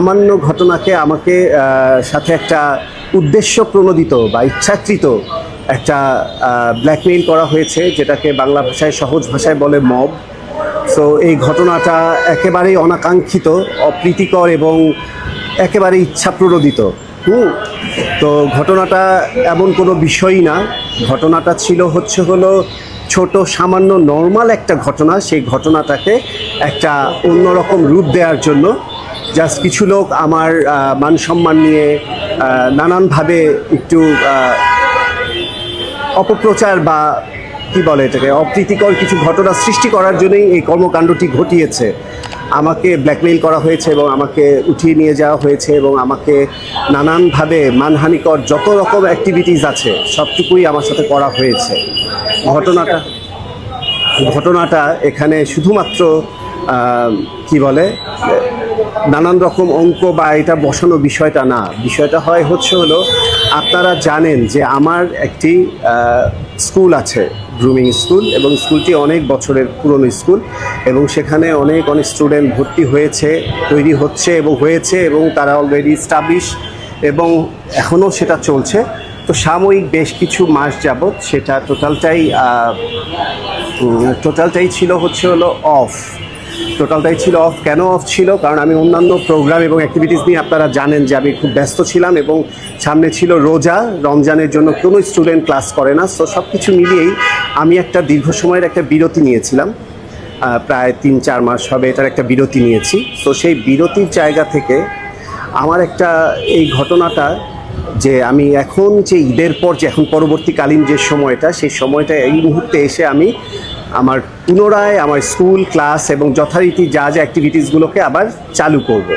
সামান্য ঘটনাকে আমাকে সাথে একটা উদ্দেশ্য প্রণোদিত বা ইচ্ছাকৃত একটা ব্ল্যাকমেইল করা হয়েছে, যেটাকে বাংলা ভাষায় সহজ ভাষায় বলে মব। সো এই ঘটনাটা একেবারেই অনাকাঙ্ক্ষিত, অপ্রীতিকর এবং একেবারে ইচ্ছা প্রণোদিত। তো ঘটনাটা এমন কোনো বিষয়ই না। ঘটনাটা ছিল হলো ছোট সামান্য নর্মাল একটা ঘটনা। সেই ঘটনাটাকে একটা অন্যরকম রূপ দেওয়ার জন্য জাস্ট কিছু লোক আমার মান সম্মান নিয়ে নানানভাবে একটু অপপ্রচার বা কী বলে এটাকে, অপ্রীতিকর কিছু ঘটনা সৃষ্টি করার জন্যই এই কর্মকাণ্ডটি ঘটিয়েছে। আমাকে ব্ল্যাকমেইল করা হয়েছে এবং আমাকে উঠিয়ে নিয়ে যাওয়া হয়েছে এবং আমাকে নানানভাবে মানহানিকর যত রকম অ্যাক্টিভিটিস আছে সবটুকুই আমার সাথে করা হয়েছে। ঘটনাটা এখানে শুধুমাত্র কি বলে নানান রকম অঙ্ক বা এটা বসানো বিষয়টা না। বিষয়টা হলো আপনারা জানেন যে আমার একটি স্কুল আছে, গ্রুমিং স্কুল, এবং স্কুলটি অনেক বছরের পুরনো স্কুল এবং সেখানে অনেক স্টুডেন্ট ভর্তি হয়েছে, তৈরি হচ্ছে এবং হয়েছে এবং তারা অলরেডি এস্টাবলিশ এবং এখনও সেটা চলছে। তো সাময়িক বেশ কিছু মাস যাবৎ সেটা টোটালটাই ছিল অফ। কেন অফ ছিল? কারণ আমি অন্যান্য প্রোগ্রাম এবং অ্যাক্টিভিটিস নিয়ে, আপনারা জানেন যে আমি খুব ব্যস্ত ছিলাম এবং সামনে ছিল রোজা, রমজানের জন্য কোনো স্টুডেন্ট ক্লাস করে না। সো সব কিছু মিলিয়েই আমি একটা দীর্ঘ সময়ের একটা বিরতি নিয়েছিলাম, প্রায় 3-4 মাস হবে এটার একটা বিরতি নিয়েছি। তো সেই বিরতির জায়গা থেকে আমার এই ঘটনাটা যে আমি এখন যে ঈদের পর যে এখন পরবর্তীকালীন যে সময়টা, সেই সময়টা এই মুহূর্তে এসে আমি আমার পুনরায় আমার স্কুল ক্লাস এবং যথারীতি যা অ্যাক্টিভিটিসগুলোকে আবার চালু করব।